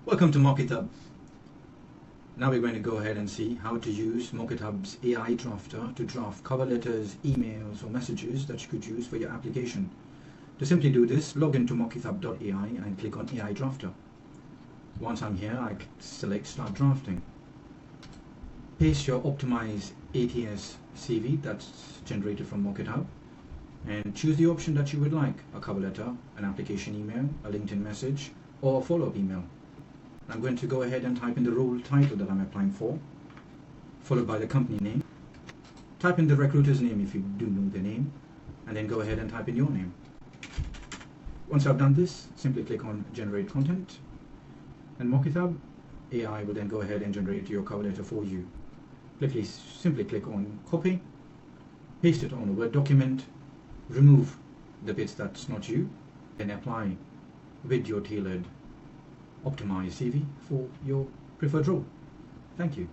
Welcome to MockITHub. Now we're going to go ahead and see how to use MockIThub's AI drafter to draft cover letters, emails or messages that you could use for your application. To simply do this, log into mockithub.ai and click on AI drafter. Once I'm here, I select start drafting. Paste your optimized ATS CV that's generated from MockIThub and choose the option that you would like: a cover letter, an application email, a LinkedIn message or a follow-up email. I'm going to go ahead and type in the role title that I'm applying for, followed by the company name. Type in the recruiter's name if you do know the name, and then go ahead and type in your name. Once I've done this, simply click on Generate Content, and MockIThub AI will then go ahead and generate your cover letter for you. Simply click on Copy, paste it on a Word document, remove the bits that's not you, then apply with your tailored optimized CV for your preferred role. Thank you.